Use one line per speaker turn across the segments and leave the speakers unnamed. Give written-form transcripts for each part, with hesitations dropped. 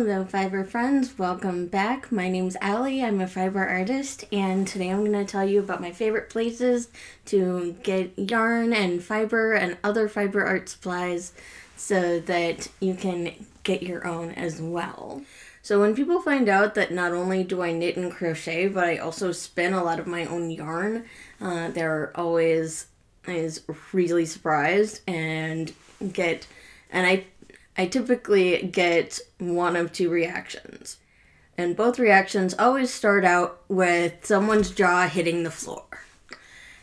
Hello fiber friends, welcome back. My name's Allie, I'm a fiber artist, and today I'm going to tell you about my favorite places to get yarn and fiber and other fiber art supplies so that you can get your own as well. So when people find out that not only do I knit and crochet, but I also spin a lot of my own yarn, they're always really surprised and I typically get one of two reactions. And both reactions always start out with someone's jaw hitting the floor.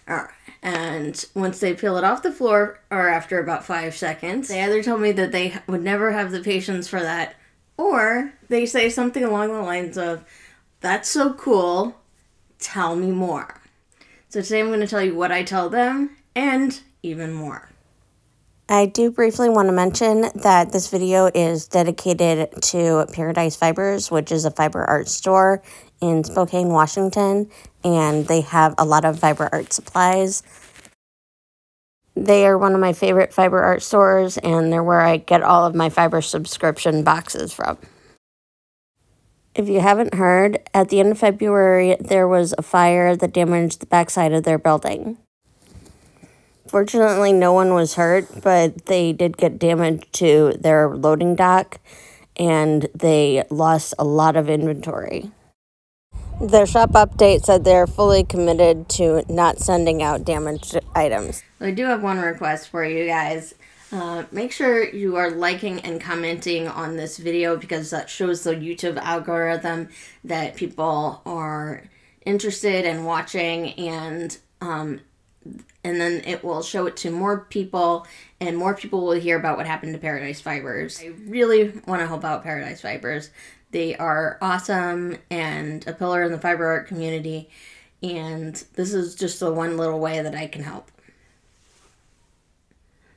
Alright, and once they peel it off the floor, or after about 5 seconds, they either tell me that they would never have the patience for that, or they say something along the lines of, "That's so cool, tell me more." So today I'm going to tell you what I tell them, and even more. I do briefly want to mention that this video is dedicated to Paradise Fibers, which is a fiber art store in Spokane, Washington, and they have a lot of fiber art supplies. They are one of my favorite fiber art stores, and they're where I get all of my fiber subscription boxes from. If you haven't heard, at the end of February, there was a fire that damaged the backside of their building. Fortunately, no one was hurt, but they did get damage to their loading dock, and they lost a lot of inventory. Their shop update said they're fully committed to not sending out damaged items. I do have one request for you guys. Make sure you are liking and commenting on this video because that shows the YouTube algorithm that people are interested in watching, and then it will show it to more people, and more people will hear about what happened to Paradise Fibers. I really want to help out Paradise Fibers. They are awesome and a pillar in the fiber art community, and this is just the one little way that I can help.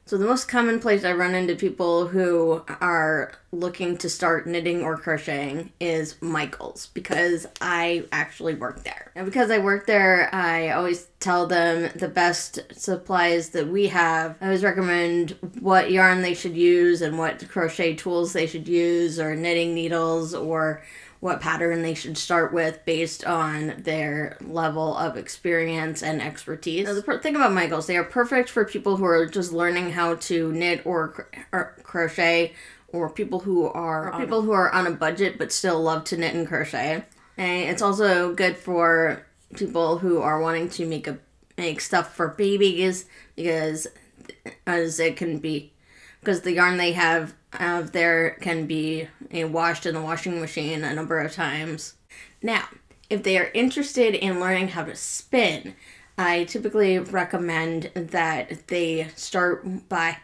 So the most common place I run into people who are looking to start knitting or crocheting is Michael's, because I actually work there. And because I work there, I always tell them the best supplies that we have. I always recommend what yarn they should use and what crochet tools they should use, or knitting needles, or what pattern they should start with based on their level of experience and expertise. Now, the thing about Michael's, they are perfect for people who are just learning how to knit or crochet, or people who are on a budget but still love to knit and crochet. And it's also good for people who are wanting to make stuff for babies, because the yarn they have there can be washed in the washing machine a number of times. Now, if they are interested in learning how to spin, I typically recommend that they start by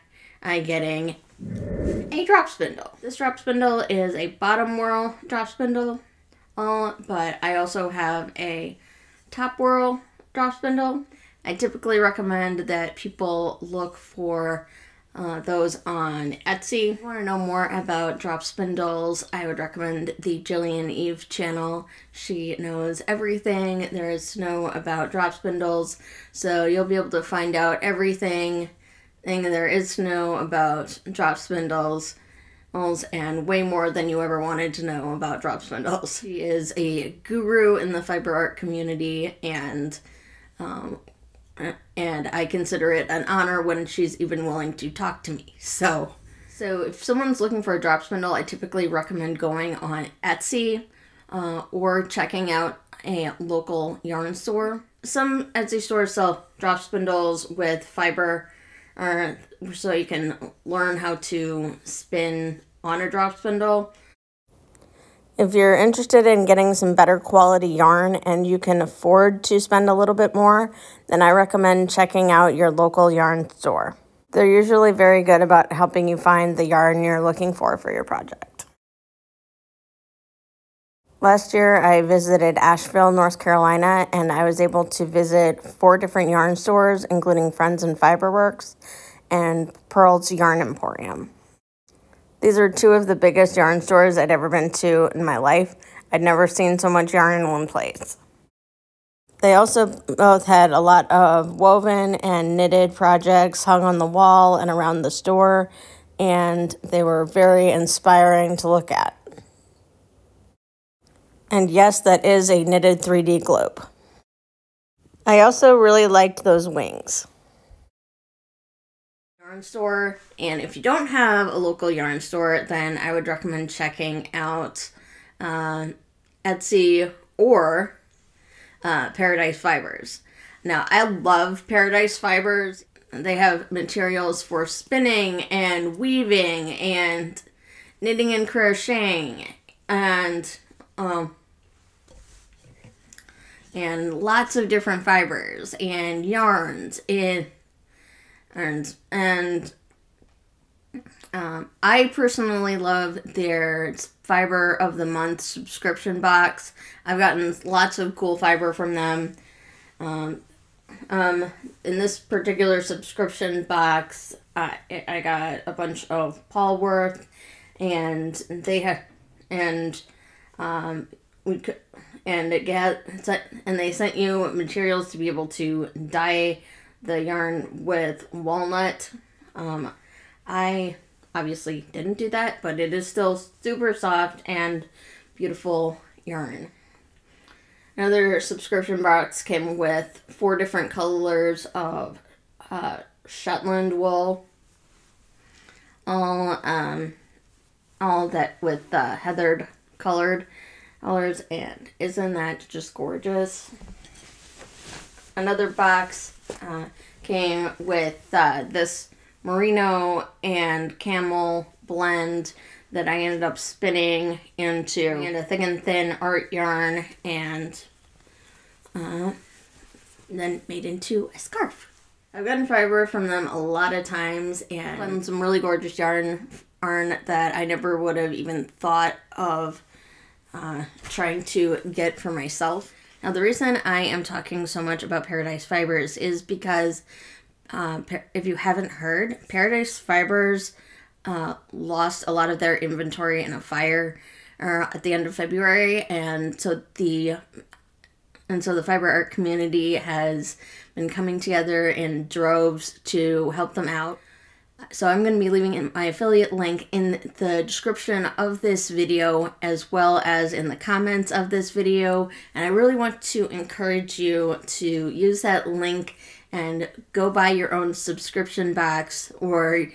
getting a drop spindle. This drop spindle is a bottom whirl drop spindle, but I also have a top whirl drop spindle. I typically recommend that people look for those on Etsy. If you want to know more about drop spindles, I would recommend the Jillian Eve channel. She knows everything there is to know about drop spindles, so you'll be able to find out everything there is to know about drop spindles, and way more than you ever wanted to know about drop spindles. She is a guru in the fiber art community, and I consider it an honor when she's even willing to talk to me. So if someone's looking for a drop spindle, I typically recommend going on Etsy or checking out a local yarn store. Some Etsy stores sell drop spindles with fiber, so you can learn how to spin on a drop spindle. If you're interested in getting some better quality yarn and you can afford to spend a little bit more, then I recommend checking out your local yarn store. They're usually very good about helping you find the yarn you're looking for your project. Last year, I visited Asheville, North Carolina, and I was able to visit 4 different yarn stores, including Friends and Fiberworks and Pearl's Yarn Emporium. These are 2 of the biggest yarn stores I'd ever been to in my life. I'd never seen so much yarn in one place. They also both had a lot of woven and knitted projects hung on the wall and around the store, and they were very inspiring to look at. And yes, that is a knitted 3D globe. I also really liked those wings. Yarn store, and if you don't have a local yarn store, then I would recommend checking out Etsy or Paradise Fibers. Now, I love Paradise Fibers. They have materials for spinning and weaving and knitting and crocheting and lots of different fibers and yarns I personally love their Fiber of the Month subscription box. I've gotten lots of cool fiber from them. In this particular subscription box, I got a bunch of Paulworth, and they sent you materials to be able to dye the yarn with walnut. I obviously didn't do that, but it is still super soft and beautiful yarn. Another subscription box came with 4 different colors of Shetland wool, all that with heathered colored colors, and isn't that just gorgeous? Another box came with this merino and camel blend that I ended up spinning into a thick and thin art yarn and then made into a scarf. I've gotten fiber from them a lot of times and gotten some really gorgeous yarn that I never would have even thought of trying to get for myself. Now, the reason I am talking so much about Paradise Fibers is because if you haven't heard, Paradise Fibers lost a lot of their inventory in a fire at the end of February, and so the fiber art community has been coming together in droves to help them out. So I'm going to be leaving my affiliate link in the description of this video as well as in the comments of this video, and I really want to encourage you to use that link and go buy your own subscription box or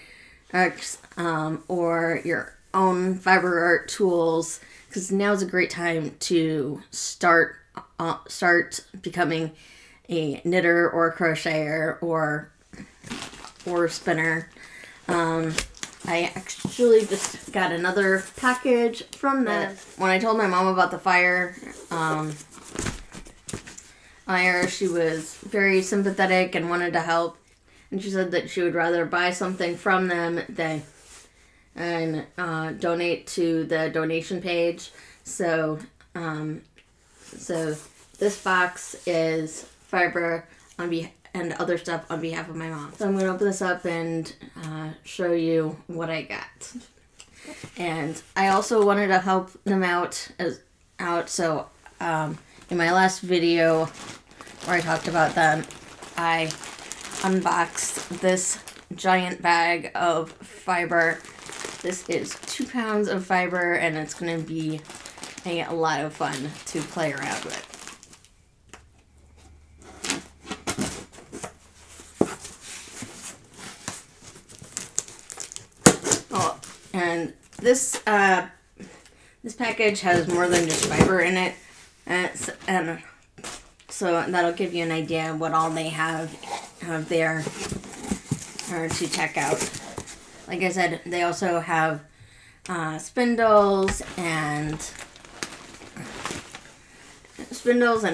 your own fiber art tools, because now's a great time to start becoming a knitter or a crocheter or spinner. I actually just got another package from them. When I told my mom about the fire, she was very sympathetic and wanted to help, and she said that she would rather buy something from them than donate to the donation page. So this box is fiber and other stuff on behalf of my mom. So I'm going to open this up and show you what I got. And I also wanted to help them out. So in my last video where I talked about them, I unboxed this giant bag of fiber. This is 2 pounds of fiber, and it's going to be a lot of fun to play around with. And this package has more than just fiber in it, and so that'll give you an idea of what all they have there to check out. Like I said, they also have spindles and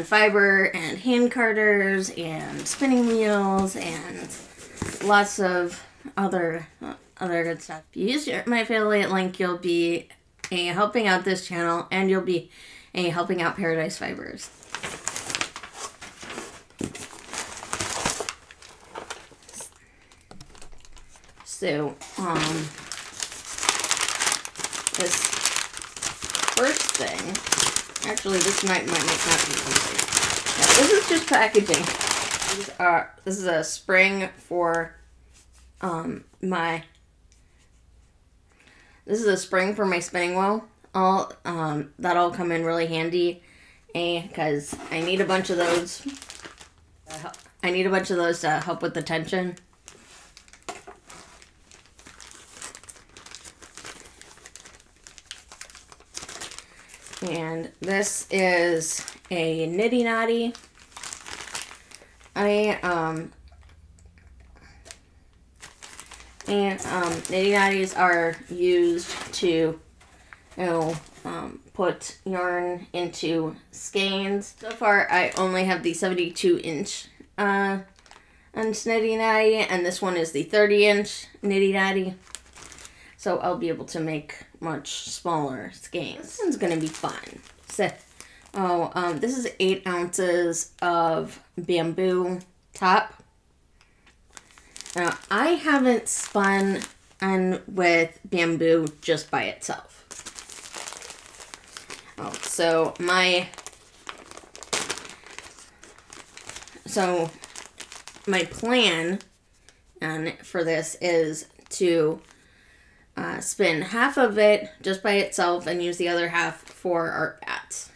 fiber and hand carders and spinning wheels and lots of other good stuff. If you use my affiliate link, you'll be helping out this channel, and you'll be helping out Paradise Fibers. So, this first thing, actually, this might make not be complete. Yeah, this is just packaging. This is a spring for my spinning wheel. that'll come in really handy, because I need a bunch of those. I need a bunch of those to help with the tension. And this is a nitty knotty. Nitty knotties are used to, put yarn into skeins. So far, I only have the 72-inch nitty knotty, and this one is the 30-inch nitty knotty. So I'll be able to make much smaller skeins. This one's gonna be fun. So, this is 8 ounces of bamboo top. Now, I haven't spun with bamboo just by itself. So my plan for this is to spin half of it just by itself and use the other half for art bats.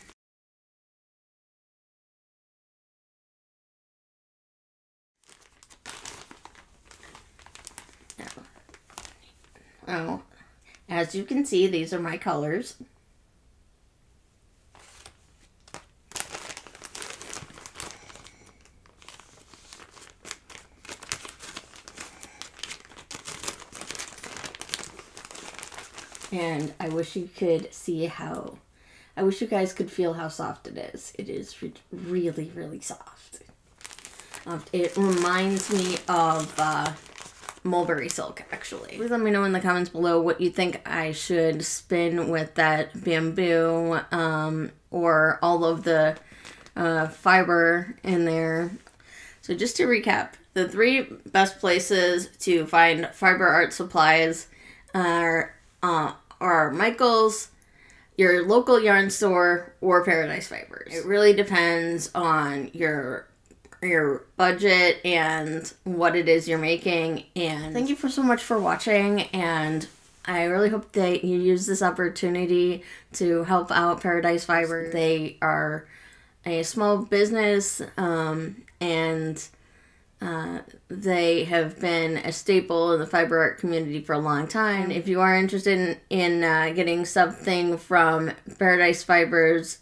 Now, as you can see, these are my colors. And I wish you could see how, I wish you guys could feel how soft it is. It is really, really soft. It reminds me of mulberry silk, actually. Please let me know in the comments below what you think I should spin with that bamboo, or all of the fiber in there. So just to recap, the 3 best places to find fiber art supplies are Michael's, your local yarn store, or Paradise Fibers. It really depends on your budget and what it is you're making. And thank you so much for watching, and I really hope that you use this opportunity to help out Paradise Fibers. They are a small business, and they have been a staple in the fiber art community for a long time. If you are interested in getting something from Paradise Fibers,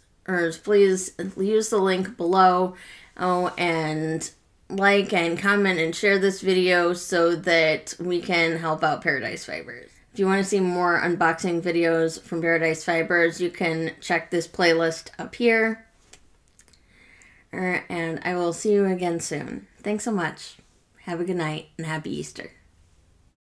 please use the link below. And like and comment and share this video so that we can help out Paradise Fibers. If you want to see more unboxing videos from Paradise Fibers, you can check this playlist up here. And I will see you again soon. Thanks so much. Have a good night and happy Easter.